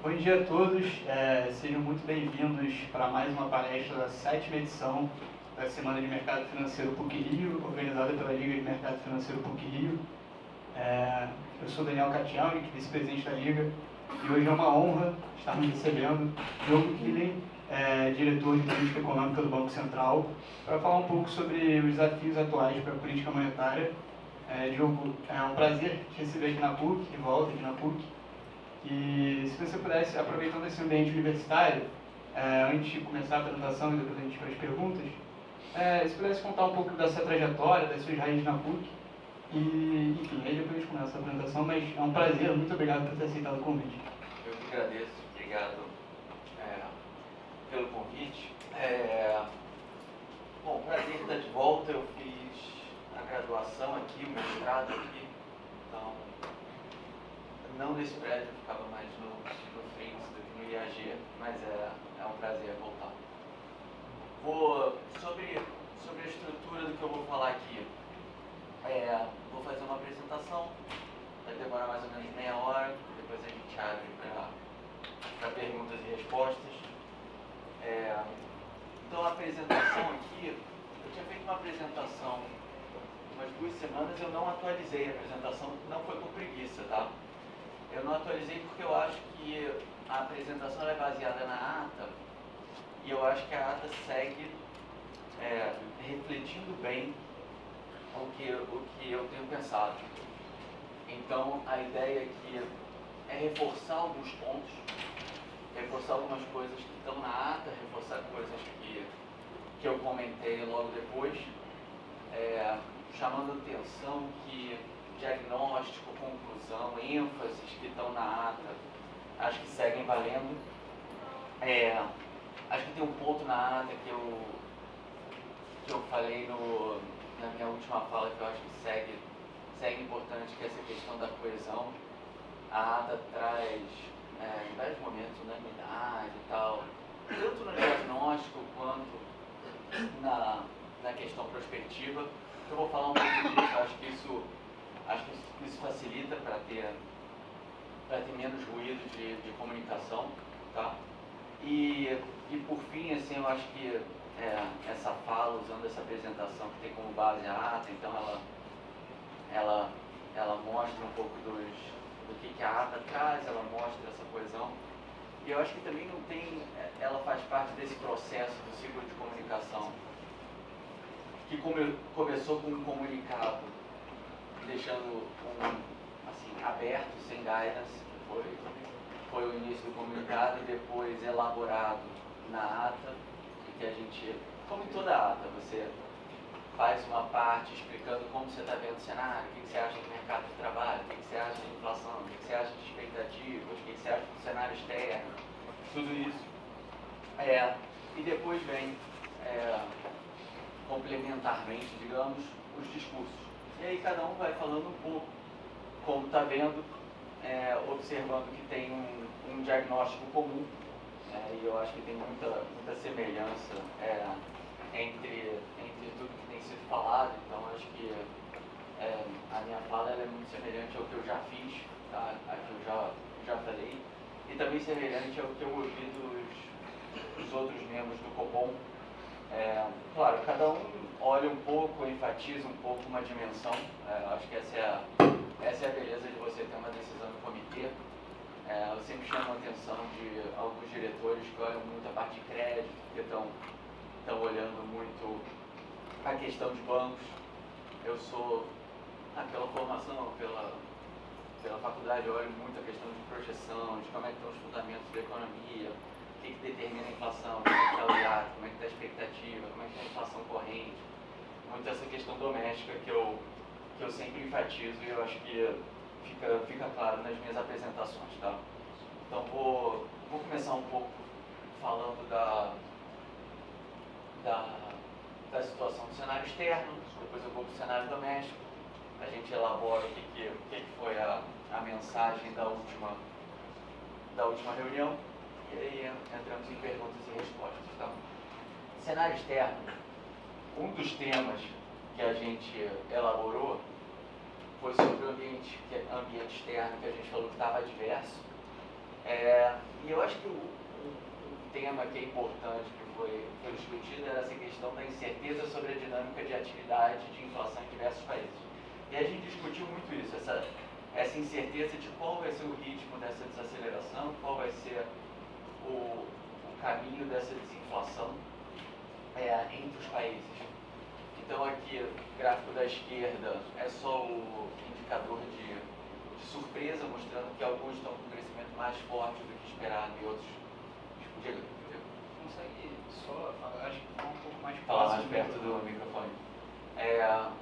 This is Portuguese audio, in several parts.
Bom dia a todos, sejam muito bem-vindos para mais uma palestra da 7ª edição da Semana de Mercado Financeiro PUC-Rio, organizada pela Liga de Mercado Financeiro PUC-Rio. Eu sou Daniel Catialnik, vice-presidente da Liga, e hoje é uma honra estarmos recebendo Diogo Killen, diretor de Política Econômica do Banco Central, para falar um pouco sobre os desafios atuais para a política monetária. Diogo, é um prazer te receber aqui na PUC, de volta aqui na PUC. E se você pudesse, aproveitando esse ambiente universitário, antes de começar a apresentação e depois a gente ir para as perguntas, se pudesse contar um pouco da sua trajetória, das suas raízes na PUC, e, enfim, aí depois a gente começa a apresentação, mas é um prazer, muito obrigado por ter aceitado o convite. Eu que agradeço, obrigado pelo convite. Bom, prazer estar de volta. Eu fiz a graduação aqui, o mestrado aqui, então não nesse prédio, eu ficava mais no Frentes do que no IAG, mas é um prazer voltar. Sobre a estrutura do que eu vou falar aqui, vou fazer uma apresentação, vai demorar mais ou menos meia hora, depois a gente abre para perguntas e respostas. Então a apresentação aqui, eu tinha feito uma apresentação umas 2 semanas, eu não atualizei a apresentação, não foi por preguiça, tá? Eu não atualizei porque eu acho que a apresentação é baseada na ata, e eu acho que a ata segue refletindo bem o que eu tenho pensado. Então a ideia aqui é reforçar alguns pontos, reforçar algumas coisas que estão na ata, reforçar coisas que eu comentei logo depois, chamando atenção que diagnóstico, conclusão, ênfases que estão na ata, acho que seguem valendo. Acho que tem um ponto na ata que eu falei na minha última fala que eu acho que segue importante, que é essa questão da coesão. A ata traz, em vários momentos, unanimidade e tal, tanto no diagnóstico quanto na questão prospectiva. Eu vou falar um pouco disso, acho que isso facilita para ter menos ruído de comunicação, tá? E por fim, assim, eu acho que essa fala, usando essa apresentação que tem como base a ata, então ela mostra um pouco do que a ata traz, ela mostra essa coesão. E eu acho que também ela faz parte desse processo do ciclo de comunicação, que começou com um comunicado, deixando aberto, sem guidance, que foi o início do comunicado, e depois elaborado na ata, e que a gente, como em toda ata, você faz uma parte explicando como você está vendo o cenário, o que você acha do mercado de trabalho, o que você acha de inflação, o que você acha de expectativas, o que você acha do cenário externo, tudo isso. E depois vem, complementarmente, digamos, os discursos. E aí cada um vai falando um pouco, como está vendo, observando que tem um diagnóstico comum, e eu acho que tem muita semelhança entre tudo que tem sido falado. Então acho que a minha fala é muito semelhante ao que eu já fiz, tá? A que eu já falei, e também semelhante ao que eu ouvi dos outros membros do Copom. Claro, cada um olha um pouco, enfatiza um pouco uma dimensão. Acho que essa é a beleza de você ter uma decisão do comitê. Eu sempre chamo a atenção de alguns diretores que olham muito a parte de crédito, que estão olhando muito a questão de bancos. Eu sou, pela formação, pela faculdade, eu olho muito a questão de projeção, de como é que estão os fundamentos da economia, o que determina a inflação, como é que está o IAR, como é que está a expectativa, como é que está a inflação corrente. Muito essa questão doméstica que eu sempre enfatizo, e eu acho que fica claro nas minhas apresentações, tá? Então vou começar um pouco falando da situação do cenário externo, depois eu vou para o cenário doméstico, a gente elabora o que foi a mensagem da última reunião, e aí entramos em perguntas e respostas, tá? Cenário externo, um dos temas que a gente elaborou foi sobre o ambiente externo, que a gente falou que estava adverso. E eu acho que um tema que é importante, que foi discutido, era essa questão da incerteza sobre a dinâmica de atividade de inflação em diversos países. E a gente discutiu muito isso, essa incerteza de qual vai ser o ritmo dessa desaceleração, qual vai ser o caminho dessa desinflação entre os países. Então aqui, o gráfico da esquerda é só o indicador de surpresa, mostrando que alguns estão com um crescimento mais forte do que esperado e outros... Consegue só, acho que falar um pouco mais falar mais perto do microfone.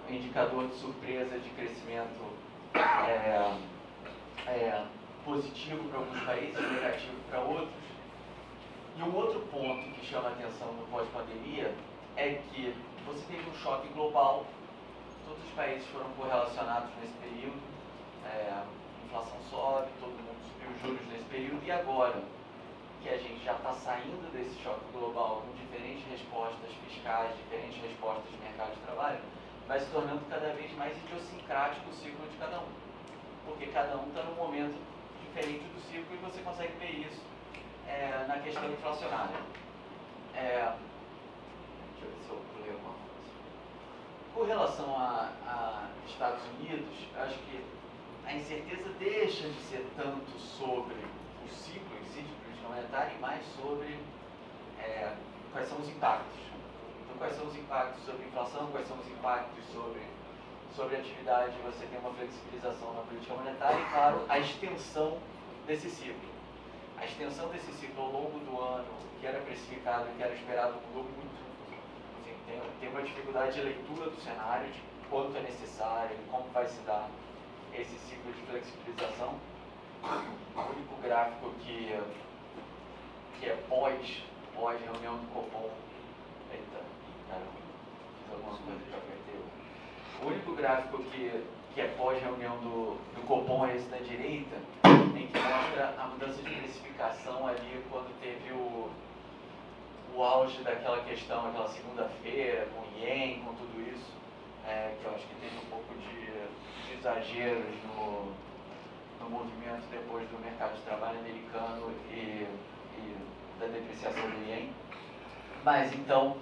O indicador de surpresa de crescimento positivo para alguns países, negativo para outros. E um outro ponto que chama a atenção no pós-pandemia é que você teve um choque global, todos os países foram correlacionados nesse período, a inflação sobe, todo mundo subiu os juros nesse período, e agora que a gente já está saindo desse choque global com diferentes respostas fiscais, diferentes respostas de mercado de trabalho, vai se tornando cada vez mais idiosincrático o ciclo de cada um. Porque cada um está num momento diferente do ciclo e você consegue ver isso na questão inflacionária. Deixa eu ver se eu pulei alguma coisa. Com relação a Estados Unidos, acho que a incerteza deixa de ser tanto sobre o ciclo em si de política monetária e mais sobre quais são os impactos. Então, quais são os impactos sobre a inflação, quais são os impactos sobre a atividade, você tem uma flexibilização na política monetária e, claro, a extensão desse ciclo. A extensão desse ciclo ao longo do ano, que era precificado, que era esperado, mudou muito. Assim, tem uma dificuldade de leitura do cenário, de quanto é necessário, como vai se dar esse ciclo de flexibilização. O único gráfico que é pós-reunião do Copom. Eita, caramba, fiz algumas coisas que eu apertei. O único gráfico que é pós-reunião do Copom é esse da direita, em que mostra a mudança de precificação ali quando teve o auge daquela questão, aquela segunda-feira, com o Ien, com tudo isso, que eu acho que teve um pouco de exageros no movimento depois do mercado de trabalho americano e da depreciação do Ien. Mas então,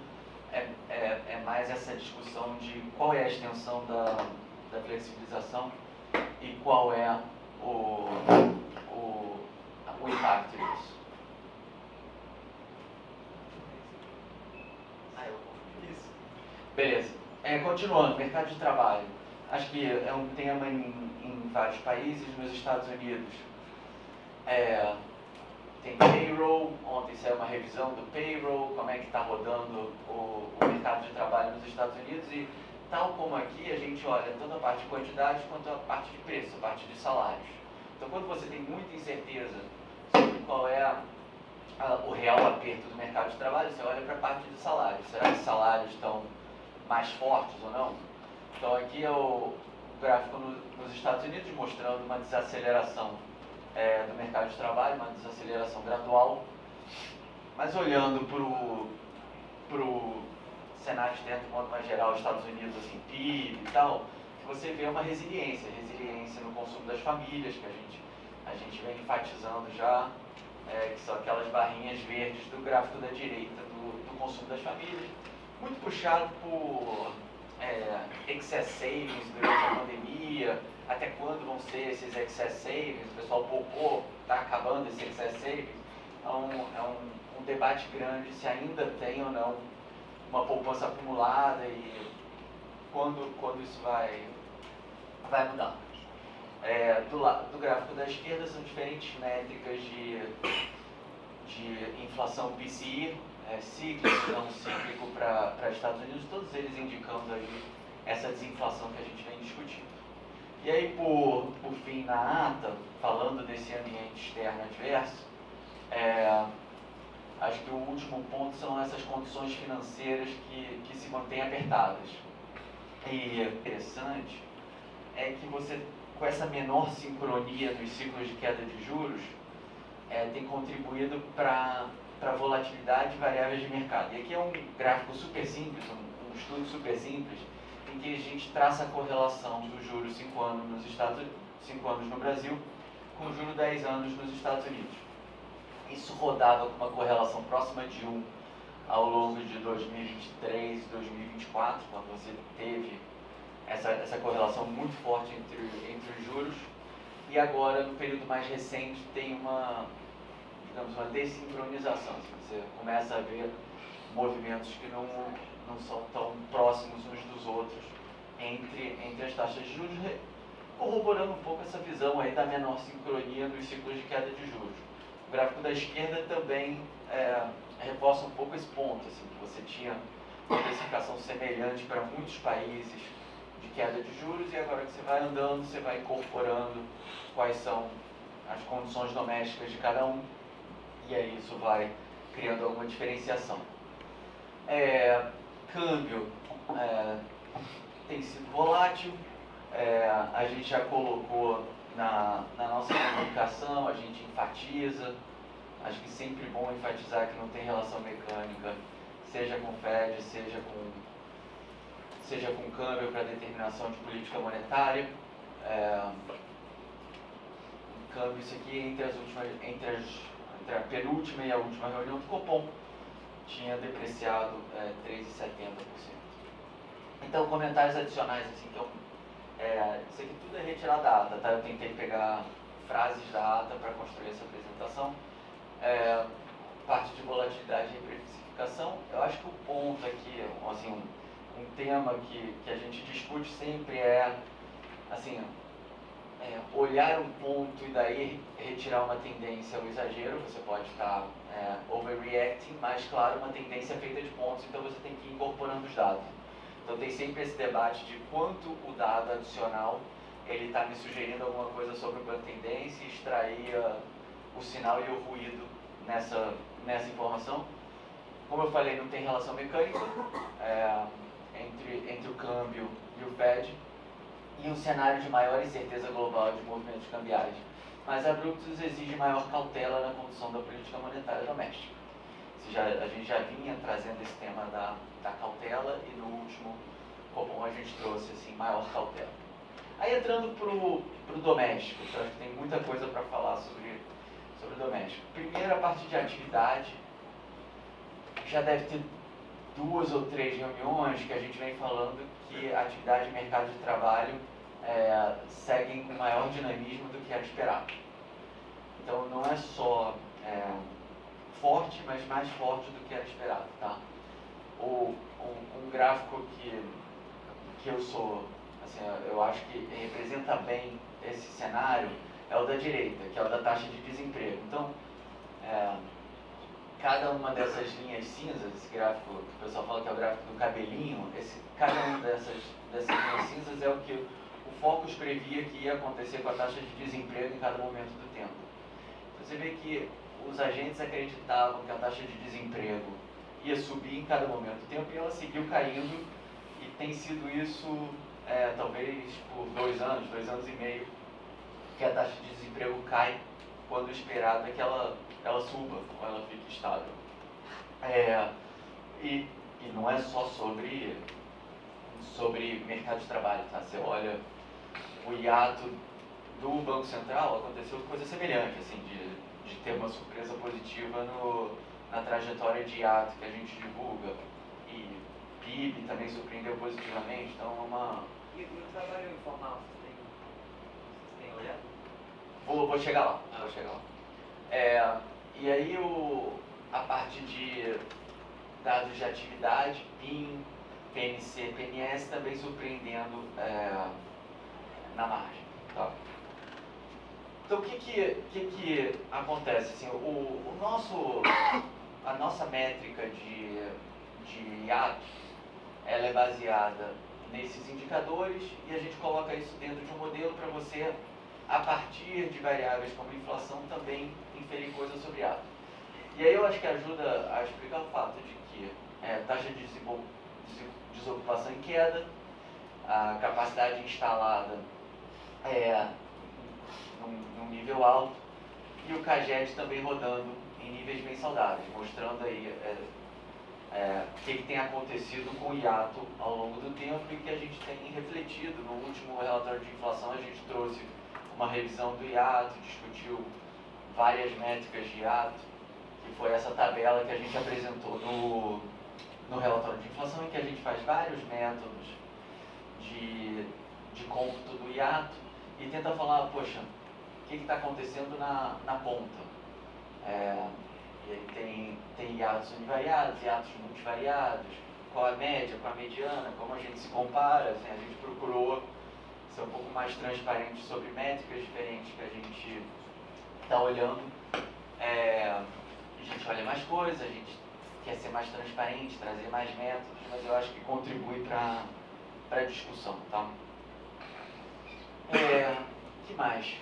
é mais essa discussão de qual é a extensão da flexibilização e qual é o impacto disso. Isso. Beleza. Continuando, mercado de trabalho. Acho que é um tema em vários países. Nos Estados Unidos tem payroll, ontem saiu uma revisão do payroll, como é que está rodando o mercado de trabalho nos Estados Unidos e, tal como aqui, a gente olha tanto a parte de quantidade quanto a parte de preço, a parte de salários. Então, quando você tem muita incerteza sobre qual é o real aperto do mercado de trabalho, você olha para a parte de salários. Será que os salários estão mais fortes ou não? Então, aqui é o gráfico nos Estados Unidos mostrando uma desaceleração do mercado de trabalho, uma desaceleração gradual, mas olhando para o cenário externo de modo mais geral, Estados Unidos, assim, PIB e tal, que você vê uma resiliência no consumo das famílias, que a gente vem enfatizando já, que são aquelas barrinhas verdes do gráfico da direita do consumo das famílias, muito puxado por excess savings durante a pandemia, até quando vão ser esses excess savings, o pessoal poupou, está acabando esse excess savings, é um debate grande se ainda tem ou não uma poupança acumulada e quando isso vai mudar. Do gráfico da esquerda são diferentes métricas de inflação PCI, cíclico, não cíclico para Estados Unidos, todos eles indicando aí essa desinflação que a gente vem discutindo. E aí, por fim, na ata, falando desse ambiente externo adverso, acho que o último ponto são essas condições financeiras que se mantêm apertadas. E interessante é que você, com essa menor sincronia dos ciclos de queda de juros, tem contribuído para a volatilidade de variáveis de mercado. E aqui é um gráfico super simples, um estudo super simples, em que a gente traça a correlação do juros 5 anos no Brasil com o juro 10 anos nos Estados Unidos. Isso rodava com uma correlação próxima de 1 ao longo de 2023 e 2024, quando você teve essa correlação muito forte entre os juros. E agora, no período mais recente, tem uma, digamos, uma desincronização. Você começa a ver movimentos que não são tão próximos uns dos outros entre as taxas de juros, corroborando um pouco essa visão aí da menor sincronia nos ciclos de queda de juros. O gráfico da esquerda também reforça um pouco esse ponto, assim, que você tinha uma precificação semelhante para muitos países de queda de juros, e agora que você vai andando, você vai incorporando quais são as condições domésticas de cada um, e aí isso vai criando alguma diferenciação. Câmbio tem sido volátil, a gente já colocou na nossa comunicação, a gente enfatiza, acho que sempre bom enfatizar que não tem relação mecânica, seja com Fed, seja com câmbio para determinação de política monetária. Câmbio, isso aqui entre a penúltima e a última reunião do Copom, tinha depreciado 3,70%. Então, comentários adicionais, assim, que isso aqui tudo é retirado da ata, tá? Eu tentei pegar frases da ata para construir essa apresentação. Parte de volatilidade e precificação, eu acho que o ponto aqui, assim, um tema que a gente discute sempre assim, olhar um ponto e daí retirar uma tendência ao exagero. Você pode estar overreacting, mas claro, uma tendência feita de pontos, então você tem que ir incorporando os dados. Então tem sempre esse debate de quanto o dado adicional ele está me sugerindo alguma coisa sobre uma tendência e extrair o sinal e o ruído nessa informação. Como eu falei, não tem relação mecânica entre o câmbio e o Fed, e um cenário de maior incerteza global de movimentos cambiais. Mas a Brutus exige maior cautela na condução da política monetária doméstica. A gente já vinha trazendo esse tema da cautela, e no último Copom a gente trouxe assim, maior cautela. Aí entrando para o doméstico, que eu acho que tem muita coisa para falar sobre o doméstico. Primeiro, a parte de atividade. Já deve ter 2 ou 3 reuniões que a gente vem falando que a atividade de mercado de trabalho seguem com maior dinamismo do que era esperado. Então não é só forte, mas mais forte do que era esperado, tá? Um gráfico que eu sou, assim, eu acho que representa bem esse cenário é o da direita, que é o da taxa de desemprego. Então, cada uma dessas linhas cinzas, esse gráfico que o pessoal fala que é o gráfico do cabelinho, cada uma dessas linhas cinzas é o que o Focus previa que ia acontecer com a taxa de desemprego em cada momento do tempo. Você vê que os agentes acreditavam que a taxa de desemprego ia subir em cada momento do tempo, e ela seguiu caindo, e tem sido isso talvez por 2 anos, 2 anos e meio, que a taxa de desemprego cai quando o esperado é que ela suba, ou ela fique estável. E não é só sobre mercado de trabalho, tá? Você olha o hiato do Banco Central, aconteceu coisa semelhante, assim, de ter uma surpresa positiva na trajetória de hiato que a gente divulga, e PIB também surpreendeu positivamente, então é uma... E o trabalho informal, vocês têm olhado? Vou chegar lá, e aí a parte de dados de atividade, PIN, PNC, PNS, também surpreendendo na margem. Tá? Então, o que acontece? Assim, a nossa métrica de hiato, ela é baseada nesses indicadores, e a gente coloca isso dentro de um modelo para você, a partir de variáveis como inflação, também inferir coisas sobre hiato. E aí eu acho que ajuda a explicar o fato de que taxa de desocupação em queda, a capacidade instalada num nível alto, e o CAGED também rodando em níveis bem saudáveis, mostrando aí o que tem acontecido com o hiato ao longo do tempo, e que a gente tem refletido. No último relatório de inflação a gente trouxe uma revisão do hiato, discutiu várias métricas de hiato, que foi essa tabela que a gente apresentou no relatório de inflação, em que a gente faz vários métodos de cômputo do hiato e tenta falar, poxa, o que está acontecendo na ponta? E aí tem hiatos univariados, hiatos multivariados, qual a média, qual a mediana, como a gente se compara, assim, a gente procurou ser um pouco mais transparente sobre métricas diferentes que a gente está olhando. A gente olha mais coisas, a gente quer ser mais transparente, trazer mais métodos, mas eu acho que contribui para a discussão, tá? Que mais?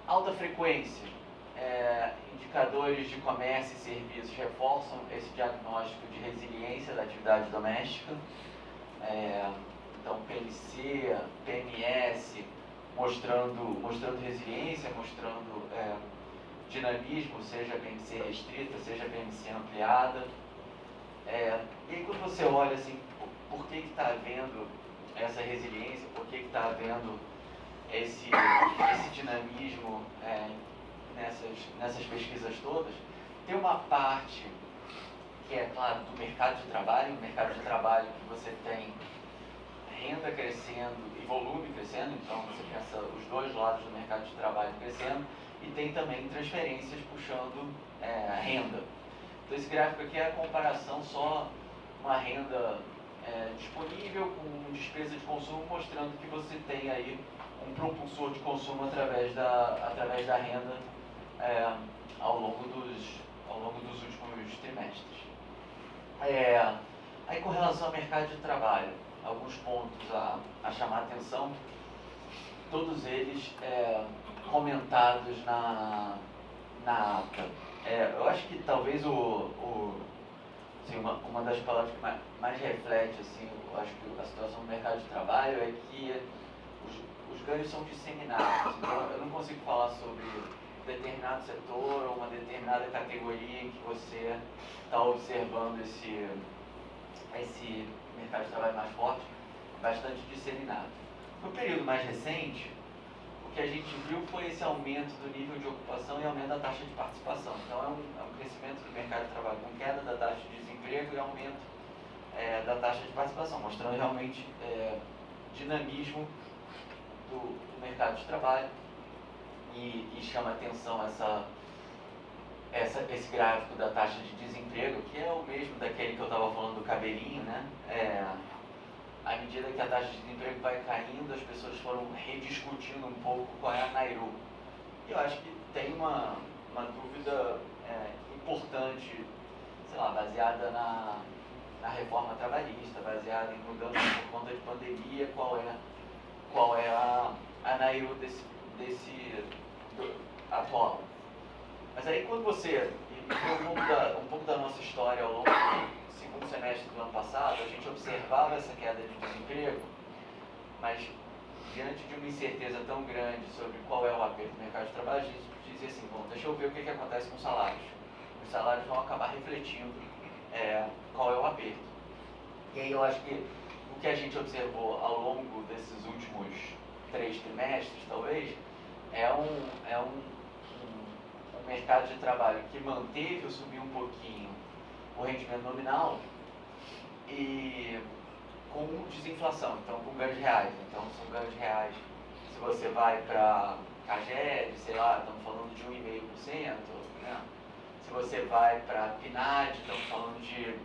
Alta frequência. Indicadores de comércio e serviços reforçam esse diagnóstico de resiliência da atividade doméstica. Então, PMC, PMS, mostrando resiliência, mostrando dinamismo, seja PMC restrita, seja PMC ampliada. E aí, quando você olha assim, por que está havendo essa resiliência, por que está havendo esse dinamismo nessas pesquisas todas, tem uma parte que é, claro, do mercado de trabalho, no mercado de trabalho que você tem renda crescendo e volume crescendo, então você pensa os dois lados do mercado de trabalho crescendo, e tem também transferências puxando renda. Então esse gráfico aqui é a comparação só uma renda disponível com despesa de consumo, mostrando que você tem aí um propulsor de consumo através da renda ao longo dos últimos trimestres. Aí com relação ao mercado de trabalho, alguns pontos a chamar a atenção, todos eles comentados na ata. Eu acho que talvez assim, uma das palavras que mais reflete assim, eu acho que a situação do mercado de trabalho é que os ganhos são disseminados. Então, eu não consigo falar sobre determinado setor ou uma determinada categoria em que você está observando esse mercado de trabalho mais forte, bastante disseminado. No período mais recente, o que a gente viu foi esse aumento do nível de ocupação e aumento da taxa de participação. Então, é um crescimento do mercado de trabalho com queda da taxa de desemprego e aumento da taxa de participação, mostrando realmente dinamismo do mercado de trabalho. E chama a atenção esse gráfico da taxa de desemprego, que é o mesmo daquele que eu estava falando do cabelinho, né? À medida que a taxa de desemprego vai caindo, as pessoas foram rediscutindo um pouco qual é a NAIRU. E eu acho que tem uma dúvida importante, sei lá, baseada na reforma trabalhista, baseada em mudança por conta de pandemia, qual é a NAIRU desse atual. Mas aí quando você, um pouco da nossa história ao longo do segundo semestre do ano passado, a gente observava essa queda de desemprego, mas diante de uma incerteza tão grande sobre qual é o aperto do mercado de trabalho, a gente dizia assim, bom, deixa eu ver o que acontece com os salários. Os salários vão acabar refletindo qual é o aperto. E aí eu acho que o que a gente observou ao longo desses últimos 3 trimestres, talvez, é um mercado de trabalho que manteve ou subiu um pouquinho o rendimento nominal e com desinflação, então com ganhos reais. Então são ganhos reais. Se você vai para a GED, sei lá, estamos falando de 1,5%, né? Se você vai para a PNAD, estamos falando de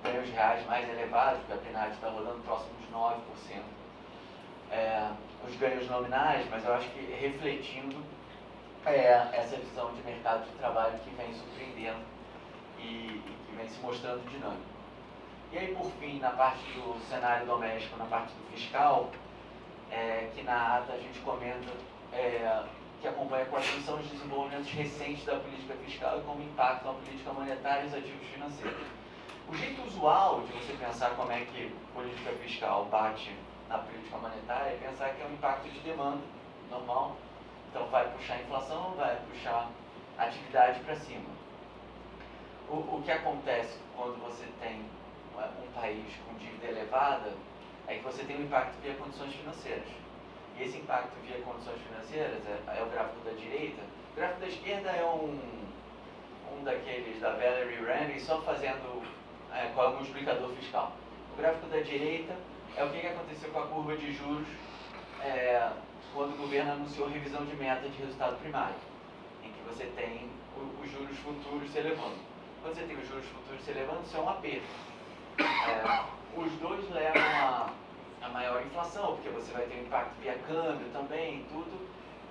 ganhos reais mais elevados, porque a PNAD está rodando próximo de 9%. Os ganhos nominais, mas eu acho que refletindo essa visão de mercado de trabalho que vem surpreendendo e que vem se mostrando dinâmico. E aí, por fim, na parte do cenário doméstico, na parte do fiscal, que na ata a gente comenta que acompanha quais são os desenvolvimentos recentes da política fiscal e como impactam a política monetária e os ativos financeiros. O jeito usual de você pensar como é que política fiscal bate na política monetária é pensar que é um impacto de demanda normal. Então vai puxar a inflação, vai puxar a atividade para cima. O que acontece quando você tem um país com dívida elevada é que você tem um impacto via condições financeiras. E esse impacto via condições financeiras é o gráfico da direita. O gráfico da esquerda é um daqueles da Valerie Ramey, só fazendo com algum multiplicador fiscal. O gráfico da direita é o que aconteceu com a curva de juros quando o governo anunciou revisão de meta de resultado primário, em que você tem os juros futuros se elevando. Quando você tem os juros futuros se elevando, isso é um aperto. Os dois levam a maior inflação, porque você vai ter um impacto via câmbio também, tudo,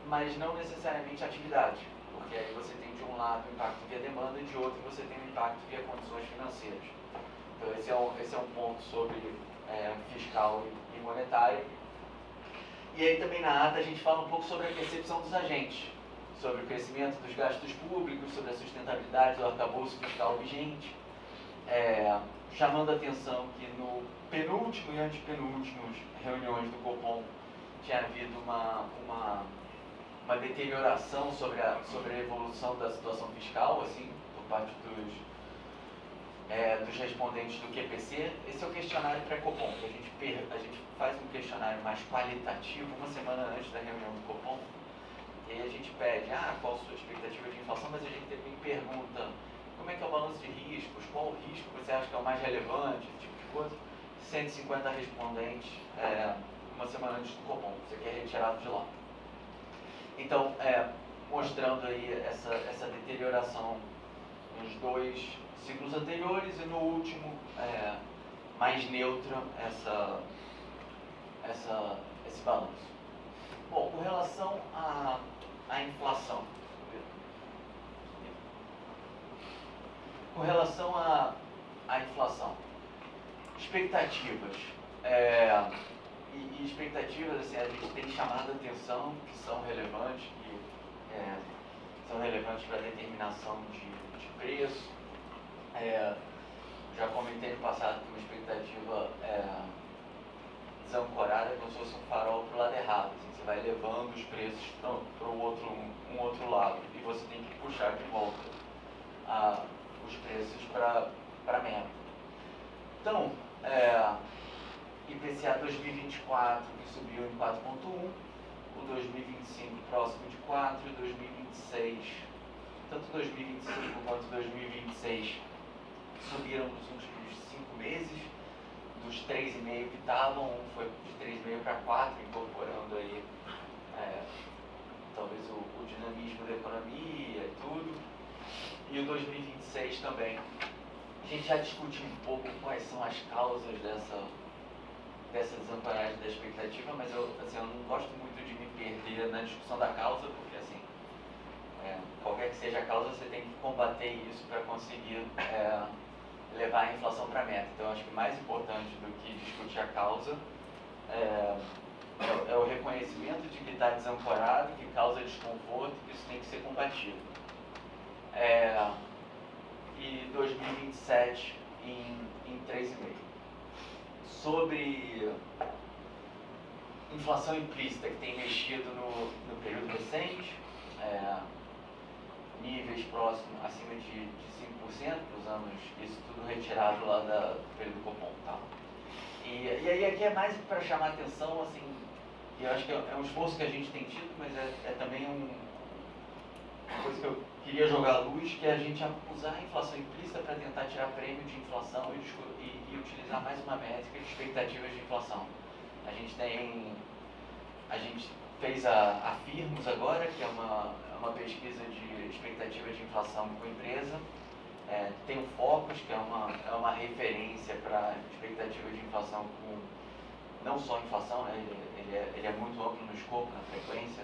mas não necessariamente atividade, porque aí você tem de um lado o impacto via demanda e de outro você tem o impacto via condições financeiras. Então esse é um ponto sobre fiscal e monetário. E aí também na ata a gente fala um pouco sobre a percepção dos agentes, sobre o crescimento dos gastos públicos, sobre a sustentabilidade do arcabouço fiscal vigente, chamando a atenção que no penúltimo e antepenúltimos reuniões do Copom tinha havido uma deterioração sobre a evolução da situação fiscal, assim, por parte dos respondentes do QPC. Esse é o questionário pré-Copom, que a gente faz um questionário mais qualitativo uma semana antes da reunião do Copom, e aí a gente pede, qual a sua expectativa de inflação, mas a gente também pergunta como é que é o balanço de riscos, qual o risco você acha que é o mais relevante, esse tipo de coisa. 150 respondentes uma semana antes do Copom, isso aqui é retirado de lá. Então, mostrando aí essa deterioração nos dois ciclos anteriores e no último, mais neutra, esse balanço. Bom, com relação à inflação, expectativas, e expectativas, assim, a gente tem chamado a atenção, que são relevantes, para a determinação de preço. Já comentei no passado que uma expectativa desancorada é como se fosse um farol para o lado errado, assim, você vai levando os preços para um outro lado, e você tem que puxar de volta os preços para a meta. Então, IPCA 2024, que subiu em 4,1, o 2025 próximo de 4, e 2026, tanto 2025 quanto 2026 subiram nos últimos 5 meses, dos 3,5 que estavam, foi de 3,5 para 4, incorporando aí talvez o dinamismo da economia e tudo, e o 2026 também. A gente já discutiu um pouco quais são as causas dessa desancoragem da expectativa, mas eu não gosto muito de me perder na discussão da causa, porque assim, qualquer que seja a causa, você tem que combater isso para conseguir levar a inflação para a meta. Então, eu acho que mais importante do que discutir a causa é o reconhecimento de que está desancorado, que causa desconforto, que isso tem que ser combatido. E 2027 em 3,5. Sobre inflação implícita, que tem mexido no período recente, níveis próximos, acima de 5%, usamos isso tudo retirado lá do período Copom. Tá? E aí aqui é mais para chamar a atenção, assim, e eu acho que é um esforço que a gente tem tido, mas é também uma coisa que eu queria jogar à luz, que é a gente usar a inflação implícita para tentar tirar prêmio de inflação e utilizar mais uma métrica de expectativas de inflação. A gente fez a Firmus agora, que é uma pesquisa de expectativa de inflação com empresa. Tem o Focus, que é uma referência para expectativa de inflação com não só inflação, né, ele é muito amplo no escopo, na frequência,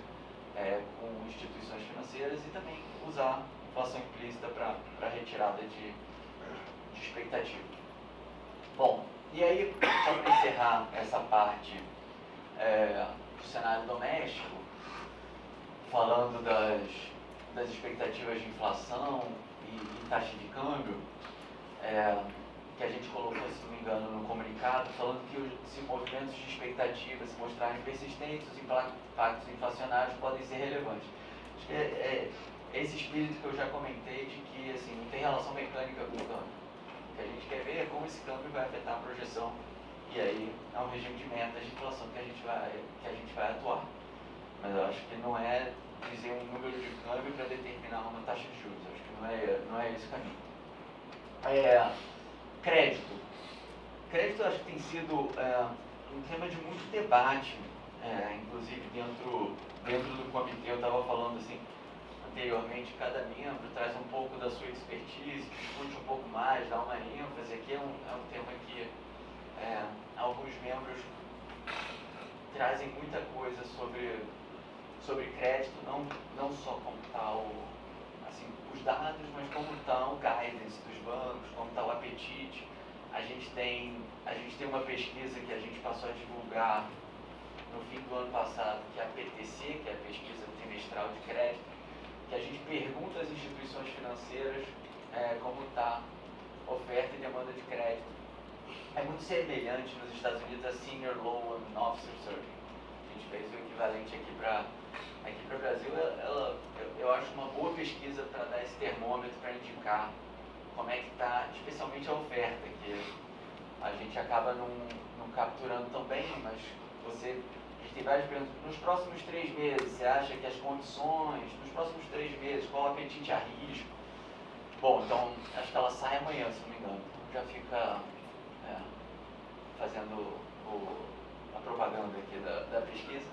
com instituições financeiras, e também usar inflação implícita para retirada de expectativa. Bom, e aí, só para encerrar essa parte do cenário doméstico, falando das expectativas de inflação e taxa de câmbio, que a gente colocou, se não me engano, no comunicado, falando que se movimentos de expectativa se mostrarem persistentes, os impactos inflacionários podem ser relevantes. Acho que é esse espírito que eu já comentei, de que assim, não tem relação mecânica com o câmbio. O que a gente quer ver é como esse câmbio vai afetar a projeção, e aí é um regime de metas de inflação que a gente vai atuar. Mas eu acho que não é dizer um número de câmbio para determinar uma taxa de juros. Acho que não é esse o caminho. Crédito. Crédito acho que tem sido um tema de muito debate, inclusive dentro do comitê. Eu estava falando assim anteriormente, cada membro traz um pouco da sua expertise, discute um pouco mais, dá uma ênfase. Aqui é um tema que alguns membros trazem muita coisa sobre crédito, não só como está os dados, mas como está o guidance dos bancos, como está o apetite. A gente tem uma pesquisa que a gente passou a divulgar no fim do ano passado, que é a PTC, que é a pesquisa trimestral de crédito, que a gente pergunta às instituições financeiras como está oferta e demanda de crédito. É muito semelhante nos Estados Unidos a Senior Loan Officer Survey. A gente fez o equivalente aqui para o Brasil. Eu acho uma boa pesquisa para dar esse termômetro, para indicar como é que está, especialmente a oferta, que a gente acaba não capturando tão bem, mas a gente tem várias perguntas. Nos próximos 3 meses, você acha que as condições, nos próximos 3 meses, qual o apetite a risco? Bom, então, acho que ela sai amanhã, se não me engano. Então, já fica fazendo a propaganda aqui da pesquisa.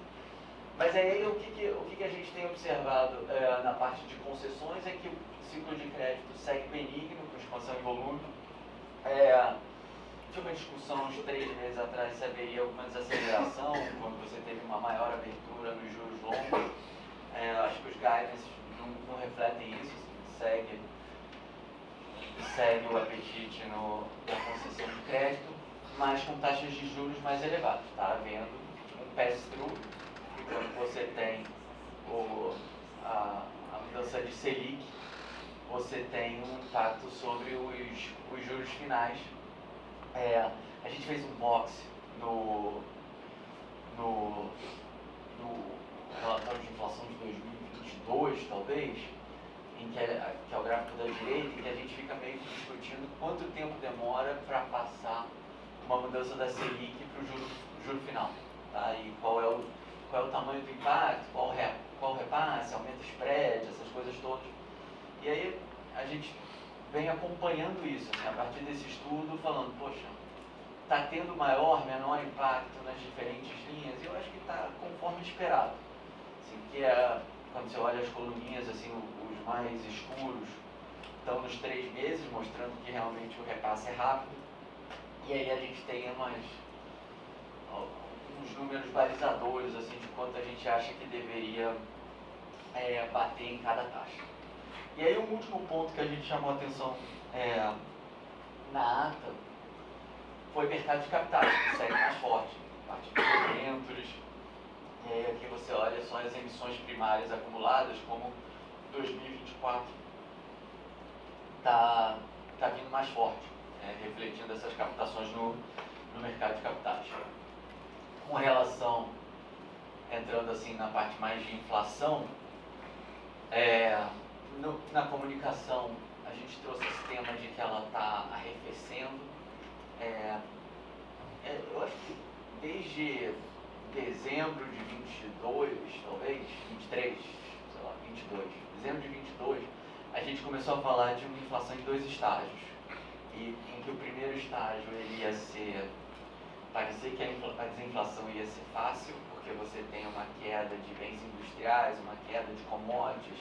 Mas aí o que a gente tem observado na parte de concessões é que o ciclo de crédito segue benigno, com expansão em volume. Tinha uma discussão uns 3 meses atrás se haveria alguma desaceleração, quando você teve uma maior abertura nos juros longos. Acho que os guidance não refletem isso, segue o apetite da concessão de crédito, mas com taxas de juros mais elevadas. Está havendo um pass-through, e quando você tem a mudança de Selic, você tem um impacto sobre os juros finais. A gente fez um box no relatório de inflação de 2022, talvez, em que é o gráfico da direita, em que a gente fica meio que discutindo quanto tempo demora para passar uma mudança da Selic para o juro final. Tá? E qual é o tamanho do impacto, qual o repasse, aumenta o spread, essas coisas todas. E aí a gente vem acompanhando isso, assim, a partir desse estudo, falando, poxa, está tendo maior, menor impacto nas diferentes linhas? E eu acho que está conforme esperado. Assim, que quando você olha as coluninhas, assim, os mais escuros estão nos 3 meses, mostrando que realmente o repasse é rápido. E aí a gente tem uns números balizadores, assim, de quanto a gente acha que deveria bater em cada taxa. E aí um último ponto que a gente chamou a atenção na ata foi o mercado de capitais, que segue mais forte, parte de debêntures. E aí aqui você olha só as emissões primárias acumuladas, como 2024 está vindo mais forte, refletindo essas captações no mercado de capitais. Com relação, entrando assim na parte mais de inflação, na comunicação a gente trouxe esse tema de que ela está arrefecendo. Eu acho que desde dezembro de 22, talvez, 23, sei lá, 22, dezembro de 22, a gente começou a falar de uma inflação em 2 estágios. E em que o primeiro estágio ele ia ser, parecia que a desinflação ia ser fácil, porque você tem uma queda de bens industriais, uma queda de commodities,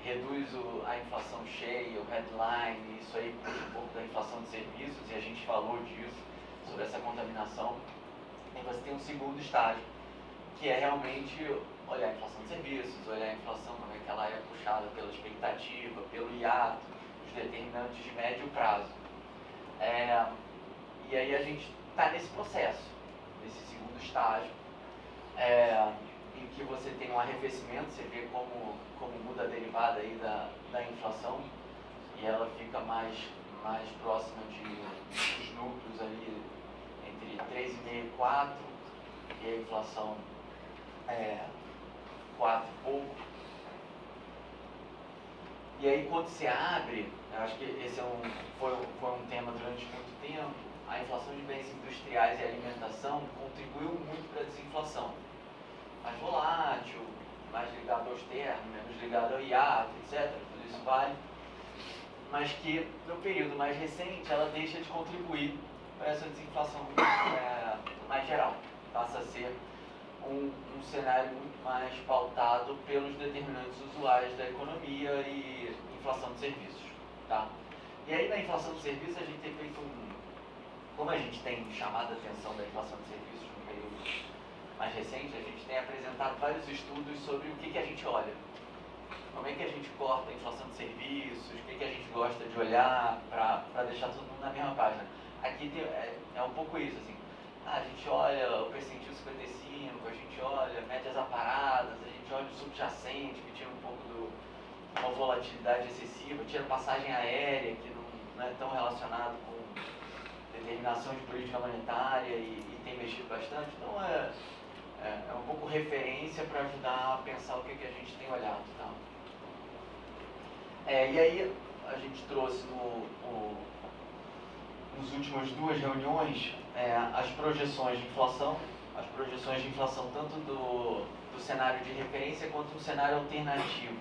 reduz a inflação cheia, o headline, isso aí puxa um pouco da inflação de serviços, e a gente falou disso, sobre essa contaminação. E você tem um segundo estágio, que é realmente olhar a inflação de serviços, olhar a inflação, como é que ela é puxada pela expectativa, pelo hiato, os determinantes de médio prazo. E aí a gente está nesse processo, nesse segundo estágio, em que você tem um arrefecimento, você vê como muda a derivada aí da inflação, e ela fica mais próxima dos núcleos ali entre 3,5 e 4, e a inflação 4 e pouco. E aí quando você abre, eu acho que esse foi um tema durante muito tempo, a inflação de bens industriais e alimentação contribuiu muito para a desinflação. Mais volátil, mais ligado ao externo, menos ligado ao hiato, etc. Tudo isso vale. Mas que no período mais recente ela deixa de contribuir para essa desinflação mais geral. Passa a ser um cenário muito mais pautado pelos determinantes usuais da economia e inflação de serviços. Tá? E aí na inflação de serviços a gente tem feito como a gente tem chamado a atenção da inflação de serviços no período mais recente, a gente tem apresentado vários estudos sobre o que a gente olha. Como é que a gente corta a inflação de serviços, o que a gente gosta de olhar para deixar todo mundo na mesma página. Aqui é um pouco isso, assim. A gente olha o percentil 55, a gente olha médias aparadas, a gente olha o subjacente, que tira um pouco de uma volatilidade excessiva, tira passagem aérea, que não é tão relacionado com determinação de política monetária e tem mexido bastante. Então é um pouco referência para ajudar a pensar o que a gente tem olhado. Tá? E aí a gente trouxe nos últimas 2 reuniões as projeções de inflação, tanto do cenário de referência quanto do cenário alternativo.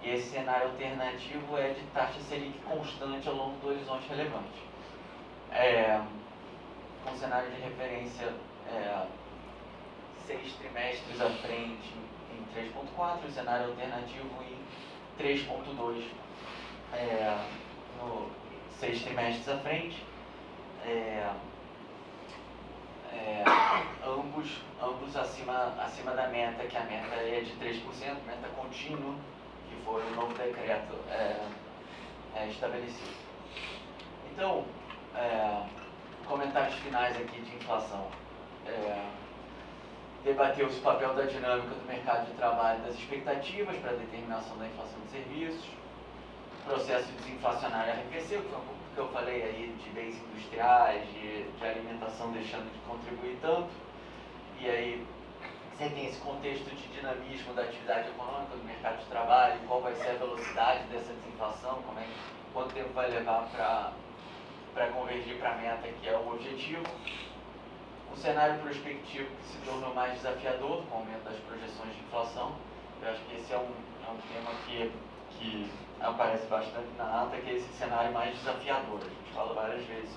E esse cenário alternativo é de taxa Selic constante ao longo do horizonte relevante. Com o cenário de referência 6 trimestres à frente em 3,4, o cenário alternativo em 3,2 no 6 trimestres à frente. Ambos acima da meta, que a meta é de 3%, meta contínua, que foi o novo decreto estabelecido. Então, comentários finais aqui de inflação. Debateu-se o papel da dinâmica do mercado de trabalho e das expectativas para a determinação da inflação de serviços. O processo desinflacionário arrefeceu, que foi um pouco do que eu falei aí de bens industriais, de alimentação deixando de contribuir tanto. E aí você tem esse contexto de dinamismo da atividade econômica, do mercado de trabalho, qual vai ser a velocidade dessa desinflação, quanto tempo vai levar para convergir para a meta, que é o objetivo. Um cenário prospectivo que se tornou mais desafiador com o aumento das projeções de inflação. Eu acho que esse é um tema que aparece bastante na ata, que é esse cenário mais desafiador. A gente fala várias vezes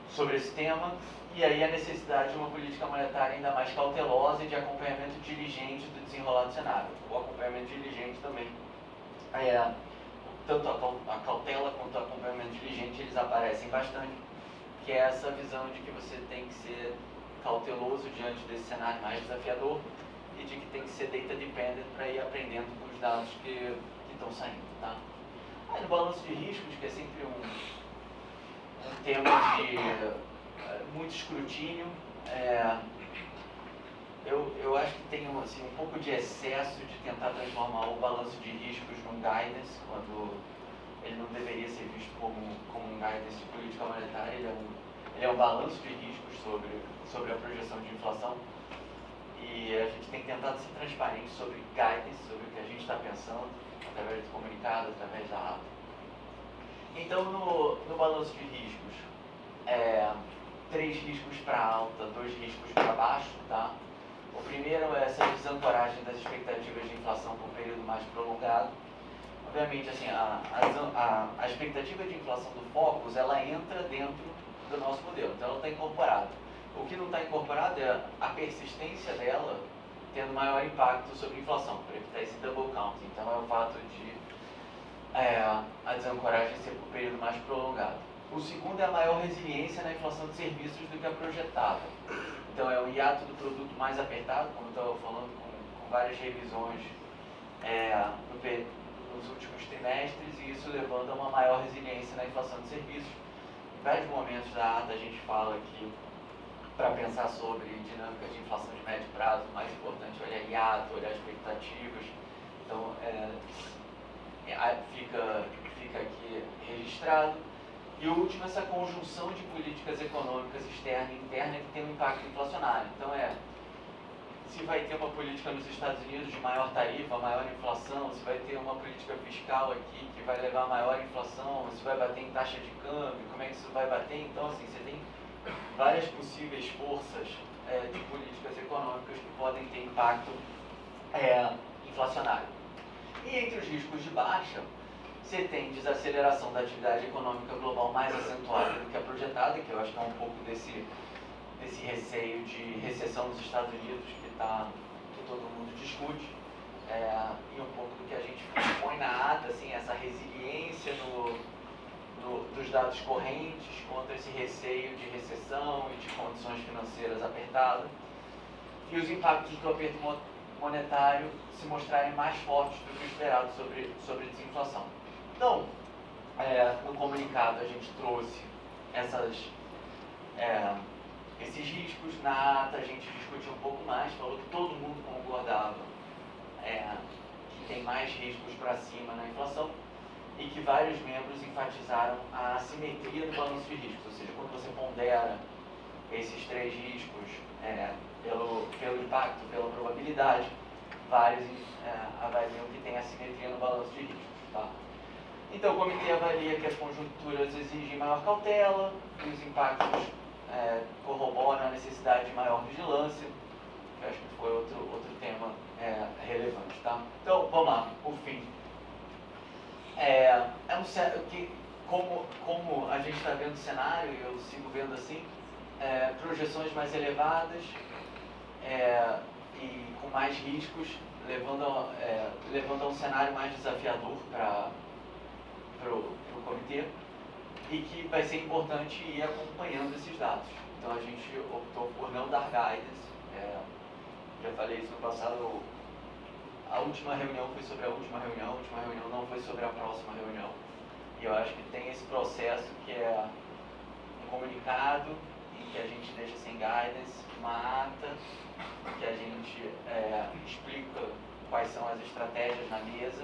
sobre esse tema. E aí a necessidade de uma política monetária ainda mais cautelosa e de acompanhamento diligente do desenrolar do cenário. O acompanhamento diligente também. Tanto a cautela quanto o acompanhamento diligente, eles aparecem bastante, que é essa visão de que você tem que ser cauteloso diante desse cenário mais desafiador e de que tem que ser data dependent para ir aprendendo com os dados que estão saindo. Tá? Aí no balanço de riscos, que é sempre um tema de muito escrutínio, eu acho que tem assim, um pouco de excesso de tentar transformar o balanço de riscos num guidance, quando ele não deveria ser visto como um guidance de política monetária. Ele é um balanço de riscos sobre a projeção de inflação, e a gente tem tentado ser transparente sobre guidance, sobre o que a gente está pensando, através do comunicado, através da ata. Então, no balanço de riscos, 3 riscos para alta, 2 riscos para baixo. Tá? O primeiro é essa desancoragem das expectativas de inflação por um período mais prolongado. Obviamente, assim, a expectativa de inflação do Focus, ela entra dentro do nosso modelo, então ela está incorporada. O que não está incorporado é a persistência dela tendo maior impacto sobre a inflação, para evitar esse double count. Então é o fato de a desancoragem ser por um período mais prolongado. O segundo é a maior resiliência na inflação de serviços do que a projetada. Então é o hiato do produto mais apertado, como eu estava falando, com várias revisões nos últimos trimestres, e isso levando a uma maior resiliência na inflação de serviços. Em vários momentos da ata a gente fala que, para pensar sobre dinâmica de inflação de médio prazo, o mais importante é olhar hiato, olhar expectativas. Então fica aqui registrado. E o último, essa conjunção de políticas econômicas externa e interna que tem um impacto inflacionário. Então se vai ter uma política nos Estados Unidos de maior tarifa, maior inflação, se vai ter uma política fiscal aqui que vai levar a maior inflação, se vai bater em taxa de câmbio, como é que isso vai bater. Então, assim, você tem várias possíveis forças de políticas econômicas que podem ter impacto inflacionário. E entre os riscos de baixa, você tem desaceleração da atividade econômica global mais acentuada do que a projetada, que eu acho que é um pouco desse receio de recessão nos Estados Unidos que todo mundo discute, e um pouco do que a gente põe na ata, assim, essa resiliência dos dados correntes contra esse receio de recessão e de condições financeiras apertadas, e os impactos do aperto monetário se mostrarem mais fortes do que o esperado sobre desinflação. Então, no comunicado a gente trouxe esses riscos. Na ata a gente discutiu um pouco mais, falou que todo mundo concordava que tem mais riscos para cima na inflação e que vários membros enfatizaram a assimetria do balanço de riscos, ou seja, quando você pondera esses três riscos pelo impacto, pela probabilidade, vários avaliam que tem assimetria no balanço de riscos. Tá? Então o comitê avalia que as conjunturas exigem maior cautela, que os impactos corroboram a necessidade de maior vigilância, que acho que foi outro tema relevante. Tá? Então, vamos lá, por fim. Como a gente está vendo o cenário, e eu sigo vendo assim, projeções mais elevadas e com mais riscos, levando a um cenário mais desafiador para o comitê, e que vai ser importante ir acompanhando esses dados. Então a gente optou por não dar guidance. Já falei isso no passado, a última reunião foi sobre a última reunião não foi sobre a próxima reunião. E eu acho que tem esse processo que é um comunicado, em que a gente deixa sem guidance, uma ata, que a gente explica quais são as estratégias na mesa,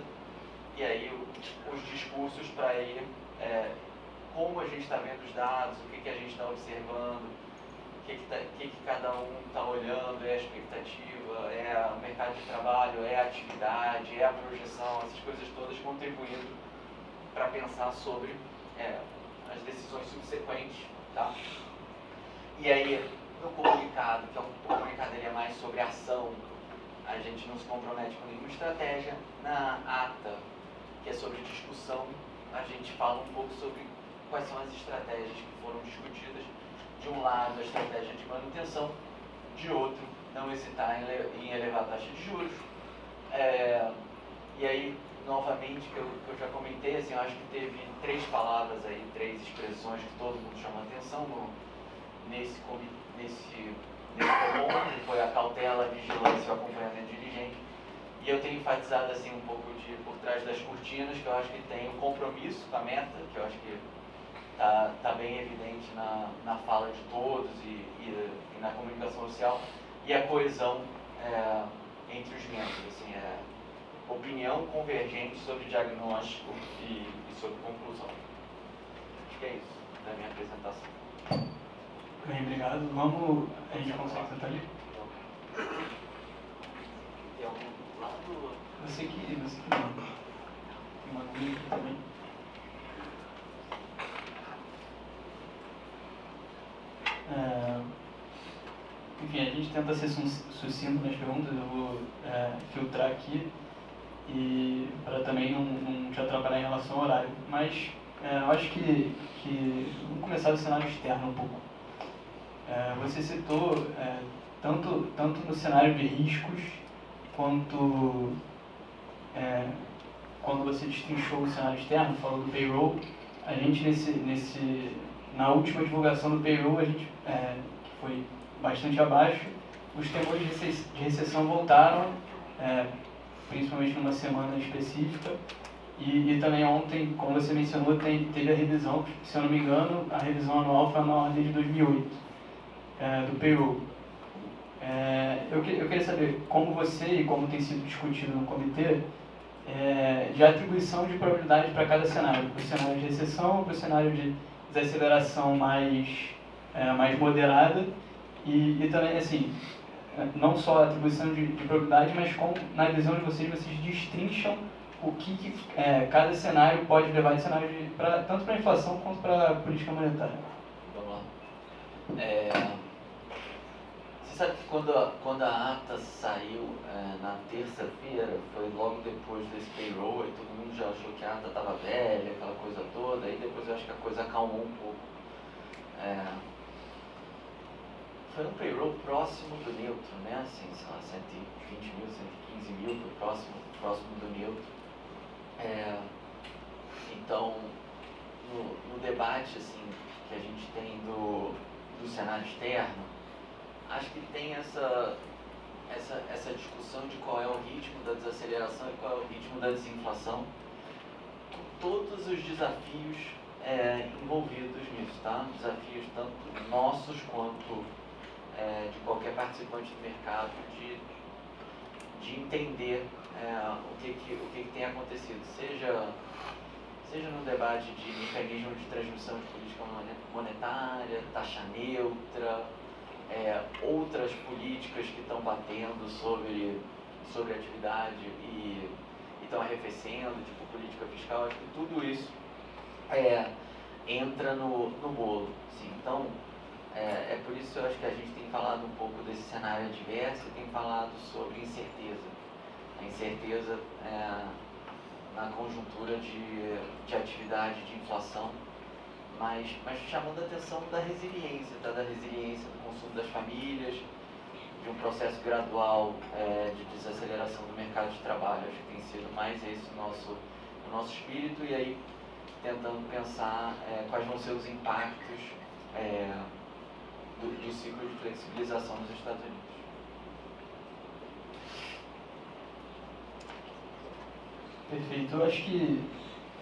e aí os discursos para ir, como a gente está vendo os dados, o que a gente está observando, o que cada um está olhando, a expectativa, o mercado de trabalho, a atividade, a projeção, essas coisas todas contribuindo para pensar sobre as decisões subsequentes. Tá? E aí, no comunicado, que o comunicado é mais sobre ação, a gente não se compromete com nenhuma estratégia. Na ata, que é sobre discussão, a gente fala um pouco sobre quais são as estratégias que foram discutidas. De um lado, a estratégia de manutenção, de outro, não hesitar em elevar a taxa de juros. E aí, novamente, que eu já comentei, assim, eu acho que teve três palavras aí, três expressões que todo mundo chama atenção nesse comum, que foi a cautela, a vigilância e o acompanhamento diligente. E eu tenho enfatizado assim um pouco por trás das cortinas, que eu acho que tem o compromisso com a meta, que eu acho que está bem evidente na fala de todos e na comunicação social, e a coesão entre os membros, assim, opinião convergente sobre diagnóstico e sobre conclusão. Acho que é isso da minha apresentação. Bem, obrigado. A gente consegue sentar ali? Tem algum lado? Você que manda. Tem uma aqui também. Enfim, a gente tenta ser sucinto nas perguntas, eu vou filtrar aqui e para também não te atrapalhar em relação ao horário. Mas eu acho que vamos começar do cenário externo um pouco. Você citou tanto no cenário de riscos quanto quando você destrinchou o cenário externo, falou do payroll. A gente na última divulgação do payroll, a gente, que foi bastante abaixo, os temores de recessão voltaram, principalmente numa semana específica, e também ontem, como você mencionou, teve a revisão, se eu não me engano, a revisão anual foi a maior desde 2008, do payroll. Eu queria saber como você e como tem sido discutido no comitê, de atribuição de probabilidade para cada cenário, para o cenário de recessão, para o cenário de desaceleração mais moderada, e também, assim, não só a atribuição de probabilidade, mas como, na visão de vocês destrincham o que cada cenário pode levar de cenário tanto para a inflação quanto para a política monetária. Vamos lá. Você sabe que quando a ata saiu na terça-feira, foi logo depois desse payroll, e todo mundo já achou que a ata estava velha, aquela coisa toda, aí depois eu acho que a coisa acalmou um pouco. Foi um payroll próximo do neutro, né? Assim, sei lá, 120 mil, 115 mil, foi próximo do neutro. Então, no debate assim, que a gente tem do cenário externo, acho que tem essa discussão de qual é o ritmo da desaceleração e qual é o ritmo da desinflação, com todos os desafios envolvidos nisso, tá? Desafios tanto nossos quanto de qualquer participante do mercado, de entender o que tem acontecido, seja no debate de mecanismo de transmissão de política monetária, taxa neutra, outras políticas que estão batendo sobre a atividade e estão arrefecendo, tipo política fiscal. Acho que tudo isso entra no bolo. Assim. Então, por isso eu acho que a gente tem falado um pouco desse cenário adverso e tem falado sobre incerteza. A incerteza na conjuntura de atividade, de inflação, mas chamando a atenção da resiliência, tá? Da resiliência do consumo das famílias, de um processo gradual de desaceleração do mercado de trabalho. Acho que tem sido mais esse o nosso espírito, e aí tentando pensar quais vão ser os impactos do ciclo de flexibilização nos Estados Unidos. Perfeito. Eu acho que,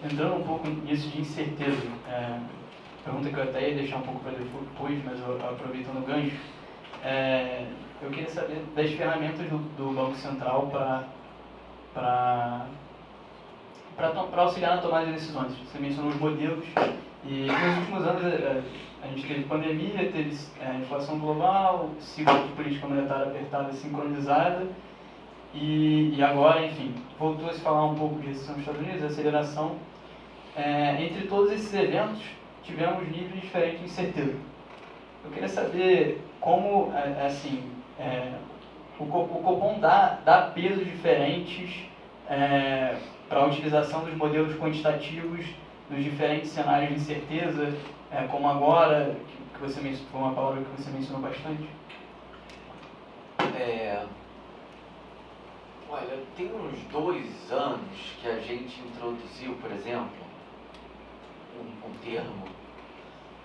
entrando um pouco nisso de incerteza, pergunta que eu até ia deixar um pouco para depois, mas eu aproveitando o gancho, eu queria saber das ferramentas do Banco Central para auxiliar na tomada de decisões. Você mencionou os modelos, e nos últimos anos a gente teve pandemia, teve inflação global, ciclo de política monetária apertada e sincronizada, e agora, enfim, voltou a se falar um pouco de recessão nos Estados Unidos, aceleração. Entre todos esses eventos, tivemos níveis diferentes de incerteza. Eu queria saber como, o Copom dá pesos diferentes para a utilização dos modelos quantitativos nos diferentes cenários de incerteza, como agora, que você mencionou, foi uma palavra que você mencionou bastante. Olha, tem uns 2 anos que a gente introduziu, por exemplo, um termo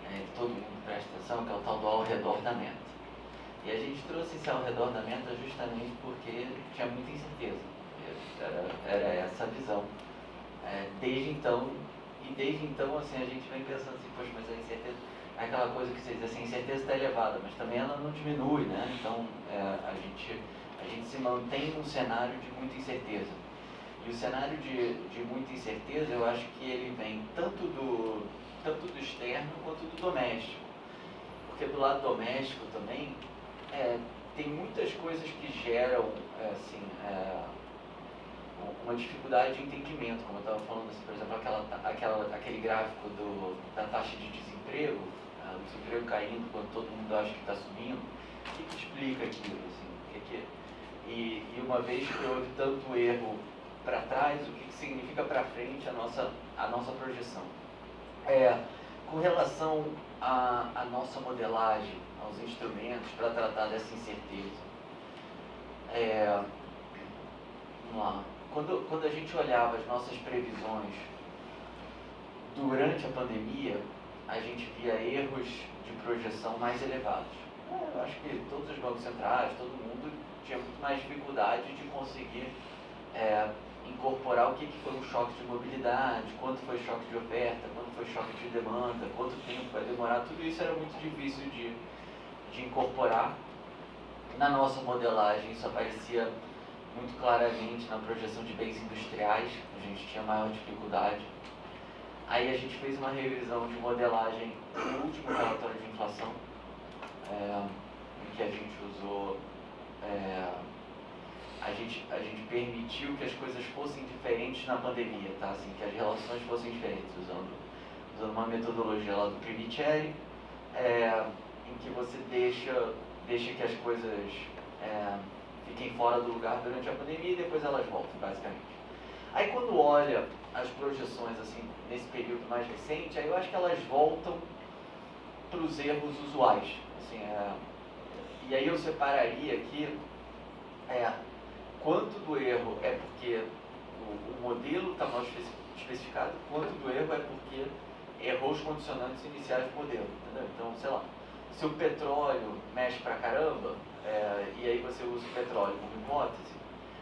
que todo mundo presta atenção, que é o tal do ao redor da meta. E a gente trouxe esse ao redor da meta justamente porque tinha muita incerteza. Era essa a visão. Desde então, assim, a gente vem pensando assim, poxa, mas a incerteza, é aquela coisa que você diz assim, a incerteza está elevada, mas também ela não diminui, né? Então, a gente se mantém num cenário de muita incerteza. E o cenário de muita incerteza, eu acho que ele vem tanto do externo quanto do doméstico. Porque do lado doméstico também, tem muitas coisas que geram, uma dificuldade de entendimento, como eu estava falando, assim, por exemplo, aquele gráfico da taxa de desemprego, o desemprego caindo quando todo mundo acha que está subindo. O que explica aquilo? Assim, e uma vez que houve tanto erro para trás, o que significa para frente a nossa projeção? Com relação à nossa modelagem, aos instrumentos para tratar dessa incerteza, vamos lá. Quando a gente olhava as nossas previsões durante a pandemia, a gente via erros de projeção mais elevados. Eu acho que todos os bancos centrais, todo mundo tinha muito mais dificuldade de conseguir incorporar o que foi um choque de mobilidade, quanto foi choque de oferta, quanto foi choque de demanda, quanto tempo vai demorar. Tudo isso era muito difícil de incorporar. Na nossa modelagem, isso aparecia muito claramente na projeção de bens industriais, a gente tinha maior dificuldade. Aí a gente fez uma revisão de modelagem no último relatório de inflação, em que a gente usou, a gente permitiu que as coisas fossem diferentes na pandemia, tá? Assim, que as relações fossem diferentes, usando uma metodologia lá do Crinicelli, em que você deixa deixa que as coisas fiquem fora do lugar durante a pandemia e depois elas voltam, basicamente. Aí quando olha as projeções assim, nesse período mais recente, aí eu acho que elas voltam para os erros usuais. Assim, e aí eu separaria aqui quanto do erro é porque o modelo está mal especificado, quanto do erro é porque errou os condicionantes iniciais do modelo. Entendeu? Então, sei lá, se o petróleo mexe pra caramba, e aí você usa o petróleo como hipótese,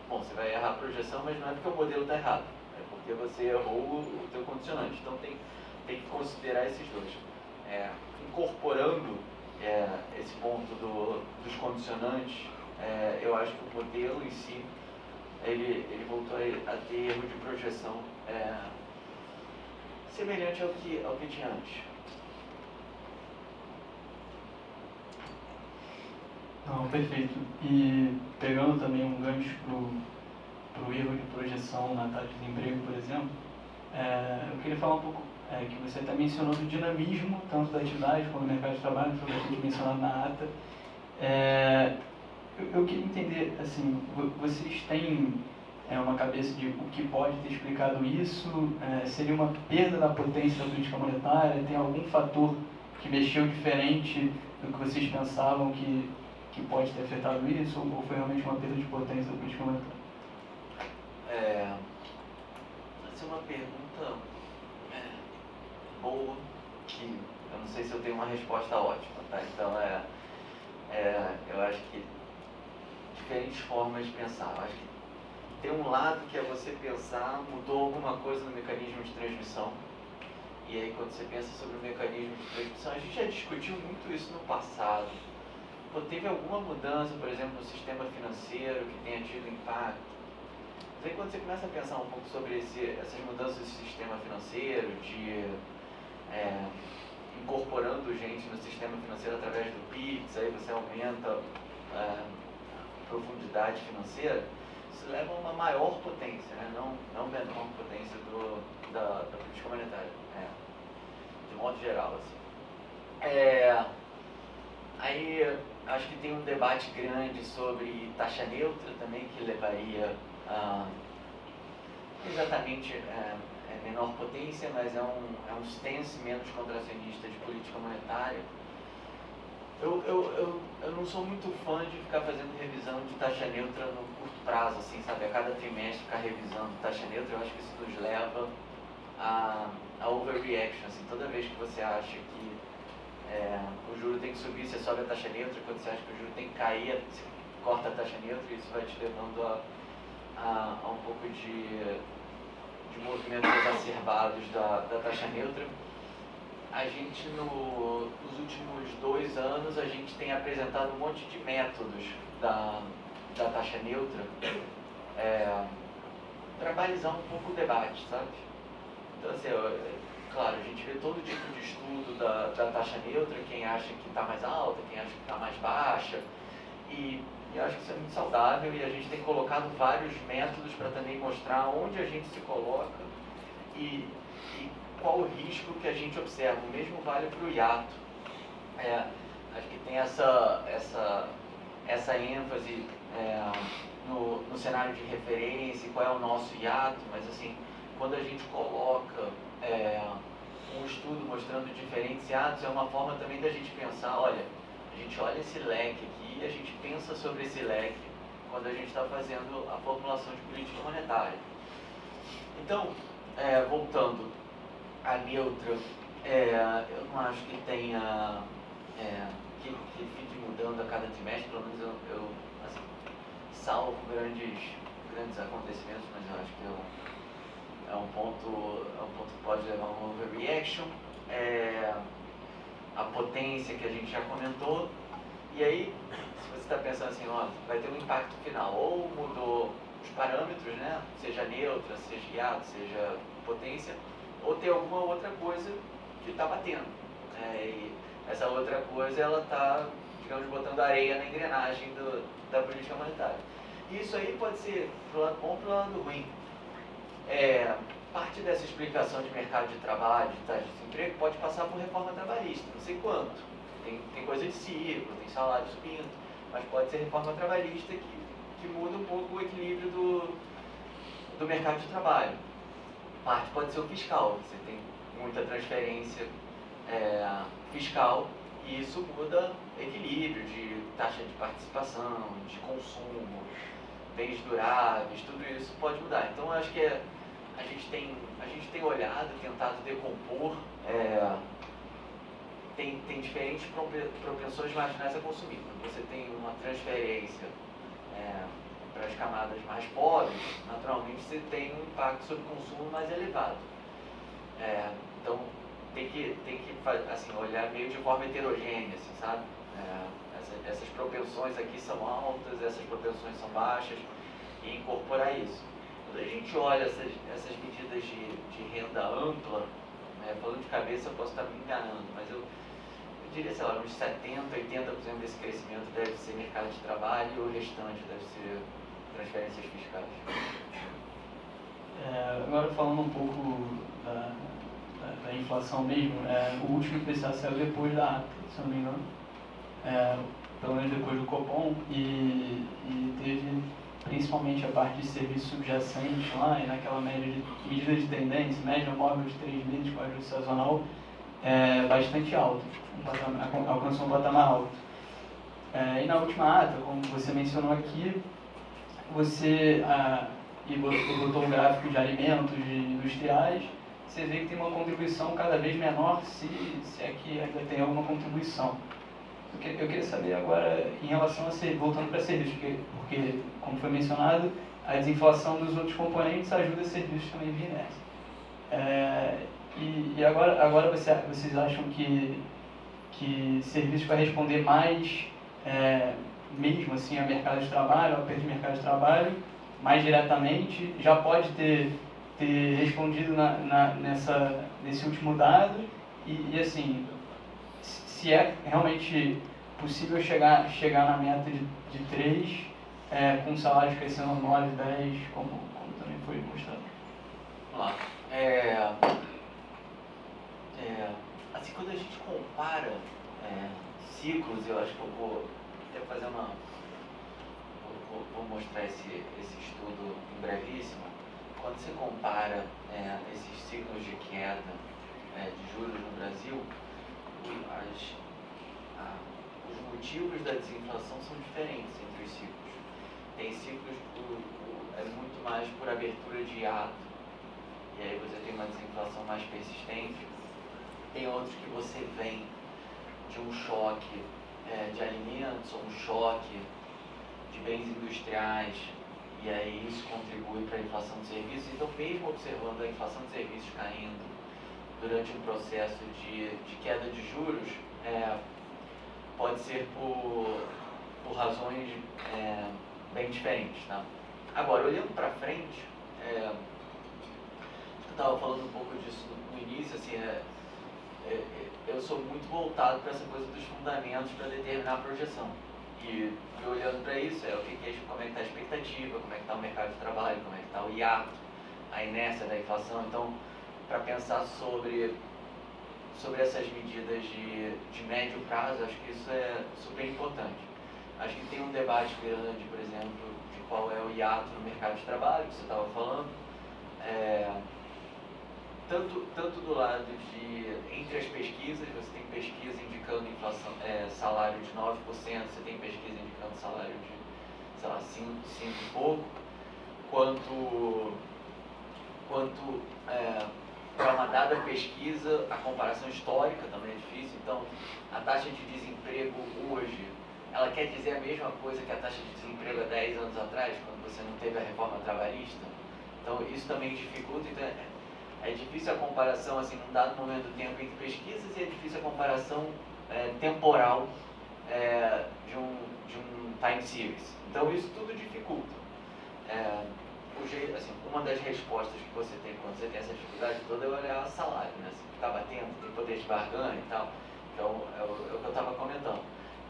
bom, você vai errar a projeção, mas não é porque o modelo está errado, é porque você errou o teu condicionante. Então tem que considerar esses dois. Incorporando esse ponto dos condicionantes, eu acho que o modelo em si, ele voltou a ter erro de projeção semelhante ao que tinha antes. Não, perfeito. E pegando também um gancho para o erro de projeção na taxa de desemprego, por exemplo, eu queria falar um pouco que você até mencionou do dinamismo, tanto da atividade como do mercado de trabalho, foi bastante mencionado na ata. Eu queria entender, assim, vocês têm uma cabeça de o que pode ter explicado isso? Seria uma perda da potência da política monetária? Tem algum fator que mexeu diferente do que vocês pensavam que pode ter afetado isso? Ou foi realmente uma perda de potência da política monetária? Essa é uma pergunta boa, que eu não sei se eu tenho uma resposta ótima, tá? Então, eu acho que diferentes formas de pensar. Eu acho que tem um lado que é você pensar, mudou alguma coisa no mecanismo de transmissão, e aí quando você pensa sobre o mecanismo de transmissão, a gente já discutiu muito isso no passado. Pô, teve alguma mudança, por exemplo, no sistema financeiro que tenha tido impacto? Mas aí quando você começa a pensar um pouco sobre essas mudanças do sistema financeiro, de incorporando gente no sistema financeiro através do PIX, aí você aumenta a profundidade financeira, isso leva a uma maior potência, né? não menor potência da política monetária, de modo geral. Assim. Aí acho que tem um debate grande sobre taxa neutra também, que levaria a exatamente menor potência, mas é um stance menos contracionista de política monetária. Eu não sou muito fã de ficar fazendo revisão de taxa neutra no curto prazo, assim, sabe? A cada trimestre ficar revisando taxa neutra, eu acho que isso nos leva a overreaction, assim. Toda vez que você acha que o juro tem que subir, você sobe a taxa neutra; quando você acha que o juro tem que cair, você corta a taxa neutra, e isso vai te levando a um pouco de movimentos exacerbados da taxa neutra. A gente, nos últimos 2 anos, a gente tem apresentado um monte de métodos da taxa neutra para balizar um pouco o debate, sabe? Então, assim, claro, a gente vê todo tipo de estudo da taxa neutra, quem acha que está mais alta, quem acha que está mais baixa, e eu acho que isso é muito saudável, e a gente tem colocado vários métodos para também mostrar onde a gente se coloca e qual o risco que a gente observa. O mesmo vale para o hiato. Acho que tem essa ênfase no cenário de referência, qual é o nosso hiato, mas assim, quando a gente coloca um estudo mostrando diferentes hiatos, é uma forma também da gente pensar, olha, a gente olha esse leque aqui e a gente pensa sobre esse leque quando a gente está fazendo a formulação de política monetária. Então, voltando à neutra, eu não acho que tenha que fique mudando a cada trimestre, pelo menos eu assim, salvo grandes acontecimentos, mas eu acho que é um ponto que pode levar a uma overreaction. A potência que a gente já comentou, e aí, se você está pensando assim, ó, vai ter um impacto final, ou mudou os parâmetros, né, seja neutra, seja hiato, seja potência, ou tem alguma outra coisa que está batendo. E essa outra coisa, ela está, digamos, botando areia na engrenagem da política monetária. E isso aí pode ser pro lado bom ou pro lado ruim. Parte dessa explicação de mercado de trabalho, de taxa de desemprego, pode passar por reforma trabalhista, não sei quanto. tem coisa de ciclo, tem salário subindo, mas pode ser reforma trabalhista que muda um pouco o equilíbrio do mercado de trabalho. Parte pode ser o fiscal, você tem muita transferência fiscal e isso muda equilíbrio de taxa de participação, de consumo, bens duráveis, tudo isso pode mudar. Então, eu acho que a gente tem olhado, tentado decompor, tem diferentes propensões marginais a consumir. Quando você tem uma transferência para as camadas mais pobres, naturalmente você tem um impacto sobre o consumo mais elevado. Então, tem que assim, olhar meio de forma heterogênea, assim, sabe? Essas propensões aqui são altas, essas propensões são baixas, e incorporar isso. Quando a gente olha essas medidas de renda ampla, falando de cabeça eu posso estar me enganando, mas eu diria, sei lá, uns 70%, 80% desse crescimento deve ser mercado de trabalho e o restante deve ser transferências fiscais. Agora falando um pouco da inflação mesmo, o último IPCA saiu depois da ata, se eu não me engano, pelo menos depois do Copom, e teve principalmente a parte de serviços subjacentes lá, e naquela medida de tendência, média móvel de 3 meses com ajuste sazonal, bastante alto, alcançou um patamar alto. E na última ata, como você mencionou aqui, você botou um gráfico de alimentos, de industriais, você vê que tem uma contribuição cada vez menor, se é que ainda tem alguma contribuição. Eu queria saber agora, em relação voltando para serviços, porque, como foi mencionado, a desinflação dos outros componentes ajuda serviços também a vir nessa. E agora vocês acham que serviços vai responder mais, mesmo assim, a mercado de trabalho, ao aperto de mercado de trabalho, mais diretamente, já pode ter respondido nesse último dado, e assim, se é realmente possível chegar na meta de 3, com salários crescendo 9, 10, como também foi mostrado. Vamos lá. Assim, quando a gente compara ciclos, eu acho que eu vou até fazer vou mostrar esse estudo em brevíssimo. Quando você compara esses ciclos de queda de juros no Brasil, os motivos da desinflação são diferentes entre os ciclos. Tem ciclos que muito mais por abertura de hiato, e aí você tem uma desinflação mais persistente. Tem outros que você vem de um choque de alimentos, ou um choque de bens industriais, e aí isso contribui para a inflação de serviços. Então, mesmo observando a inflação de serviços caindo durante um processo de queda de juros, pode ser por razões bem diferentes, tá? Agora, olhando para frente, eu estava falando um pouco disso no início, assim, eu sou muito voltado para essa coisa dos fundamentos para determinar a projeção. E olhando para isso, como é que está a expectativa, como é que está o mercado de trabalho, como é que está o hiato, a inércia da inflação. Então, para pensar sobre essas medidas de médio prazo, acho que isso é super importante. Acho que tem um debate grande, por exemplo, de qual é o hiato no mercado de trabalho, que você estava falando, tanto do lado entre as pesquisas, você tem pesquisa indicando inflação, salário de 9%, você tem pesquisa indicando salário de, sei lá, 5 e pouco, quanto para uma dada pesquisa, a comparação histórica também é difícil. Então, a taxa de desemprego hoje, ela quer dizer a mesma coisa que a taxa de desemprego há 10 anos atrás, quando você não teve a reforma trabalhista. Então, isso também dificulta. Então, é difícil a comparação, assim, num dado momento do tempo entre pesquisas, e é difícil a comparação temporal de um time series. Então, isso tudo dificulta. Assim, uma das respostas que você tem quando você tem essa dificuldade toda é olhar o salário, né? Você ficar batendo, tem poder de barganha e tal. Então, é o que eu estava comentando.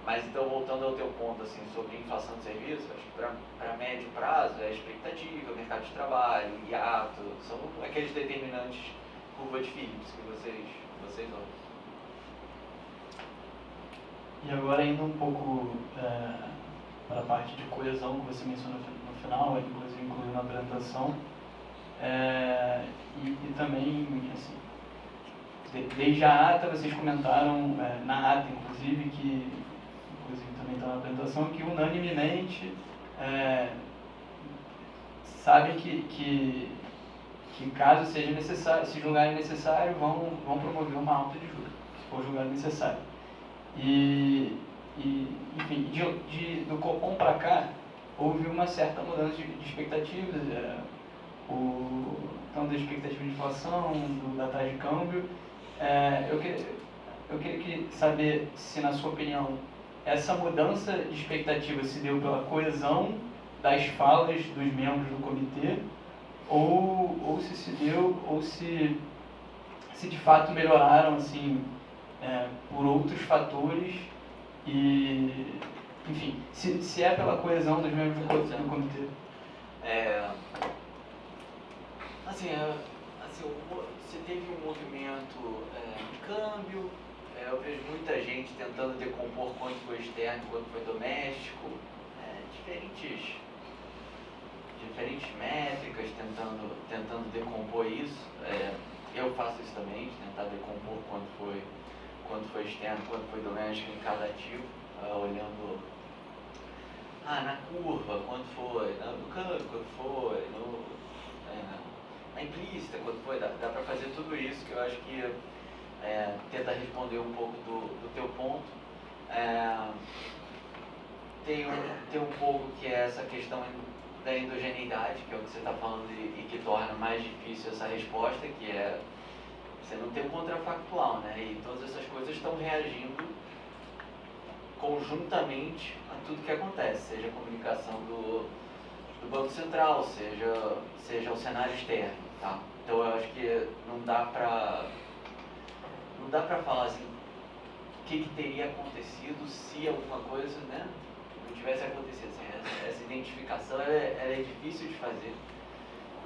Mas, então, voltando ao teu ponto, assim, sobre inflação de serviços, acho que para médio prazo é a expectativa, mercado de trabalho, hiato, são aqueles determinantes curva de Phillips que vocês olham. E agora indo um pouco para a parte de coesão que você mencionou no final, inclusive incluiu na apresentação, e também, assim, desde a ata, vocês comentaram, na ata inclusive, que inclusive também está na apresentação, que unanimemente sabem que caso seja necessário, se julgarem necessário, vão promover uma alta de juros, se for julgado necessário. E enfim, do Copom para cá, houve uma certa mudança de expectativas, tanto da expectativa de inflação, da taxa de câmbio. Eu queria saber se, na sua opinião, essa mudança de expectativa se deu pela coesão das falas dos membros do comitê, ou se de fato melhoraram assim, por outros fatores, e, enfim, se é pela coesão dos membros do comitê. Você teve um movimento de câmbio, eu vejo muita gente tentando decompor quanto foi externo e quanto foi doméstico, diferentes métricas, tentando decompor isso. Eu faço isso também, de tentar decompor quanto foi externo, quanto foi doméstico em cada ativo, olhando na curva, quanto foi, no câmbio, quanto foi, na implícita, quanto foi. Dá para fazer tudo isso, que eu acho que tenta responder um pouco do teu ponto. Tem um pouco que é essa questão da endogeneidade, que é o que você está falando e que torna mais difícil essa resposta, que é você não tem um contrafactual, né? E todas essas coisas estão reagindo conjuntamente a tudo que acontece, seja a comunicação do Banco Central, seja o cenário externo, tá? Então eu acho que não dá para falar assim o que teria acontecido se alguma coisa, né, não tivesse acontecido. Assim, essa identificação ela é difícil de fazer,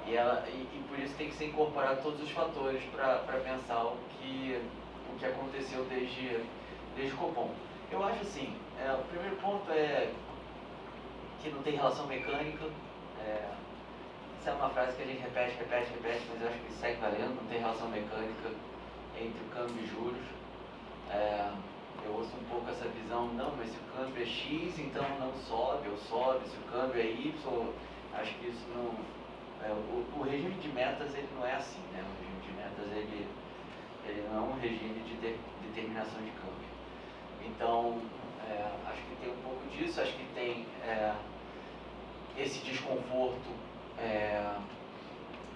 e por isso tem que ser incorporado todos os fatores para pensar o que aconteceu desde o Copom. Eu acho assim, o primeiro ponto é que não tem relação mecânica. Essa é uma frase que a gente repete, mas eu acho que segue valendo. Não tem relação mecânica entre o câmbio e juros. Eu ouço um pouco essa visão, não, mas se o câmbio é X, então não sobe, ou sobe, se o câmbio é Y, acho que isso não... O regime de metas, ele não é assim, né? O regime de metas, ele não é um regime de determinação de câmbio. Então, acho que tem um pouco disso, acho que tem esse desconforto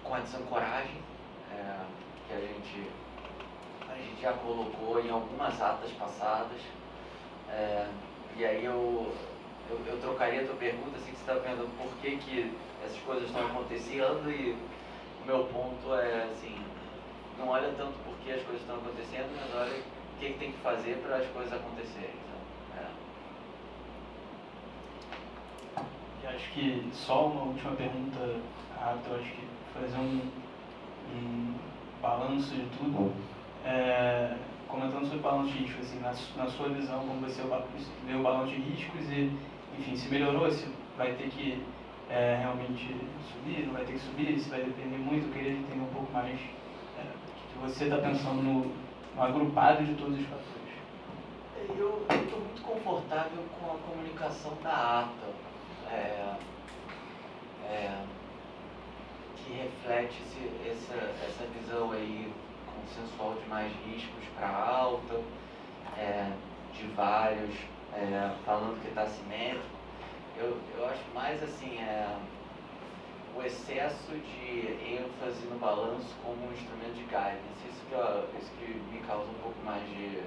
com a desancoragem, que a gente já colocou em algumas atas passadas, e aí eu trocaria a tua pergunta, assim, que você está vendo por que essas coisas estão acontecendo, e o meu ponto é assim, não olha tanto por que as coisas estão acontecendo, mas olha o que tem que fazer para as coisas acontecerem. E acho que só uma última pergunta rápida, eu acho que fazer um balanço de tudo. Comentando sobre o balanço de riscos, assim, na sua visão, como você vê o balanço de riscos e, enfim, se melhorou, se vai ter que realmente subir, não vai ter que subir, se vai depender muito, eu queria entender um pouco mais que você está pensando no agrupado de todos os fatores. Eu estou muito confortável com a comunicação da ata, que reflete essa visão aí consensual de mais riscos para alta, de vários, falando que está assimétrico. Eu acho mais assim, o excesso de ênfase no balanço como um instrumento de guidance. Isso que me causa um pouco mais de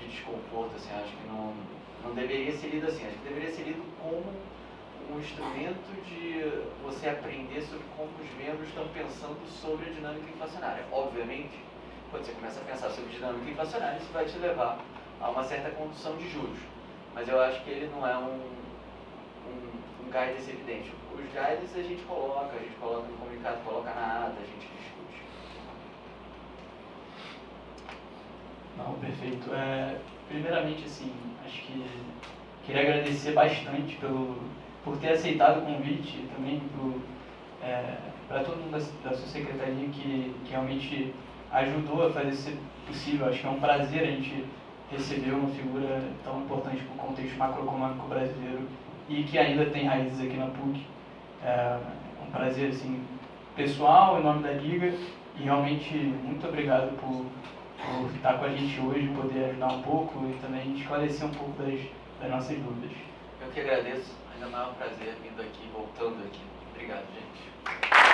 desconforto, assim. Acho que não deveria ser lido assim. Acho que deveria ser lido como um instrumento de você aprender sobre como os membros estão pensando sobre a dinâmica inflacionária. Obviamente, quando você começa a pensar sobre dinâmica inflacionária, isso vai te levar a uma certa condução de juros. Mas eu acho que ele não é um guidance evidente. Os guidance a gente coloca no comunicado, coloca na ata, a gente discute. Não, perfeito. Primeiramente, assim, Acho que queria agradecer bastante por ter aceitado o convite e também para todo mundo da sua secretaria que realmente ajudou a fazer isso possível. Acho que é um prazer a gente receber uma figura tão importante para o contexto macroeconômico brasileiro e que ainda tem raízes aqui na PUC. É um prazer assim, pessoal, em nome da Liga, e realmente muito obrigado por estar com a gente hoje, poder ajudar um pouco e também esclarecer um pouco das nossas dúvidas. Eu que agradeço, ainda mais um prazer vindo aqui, voltando aqui. Obrigado, gente.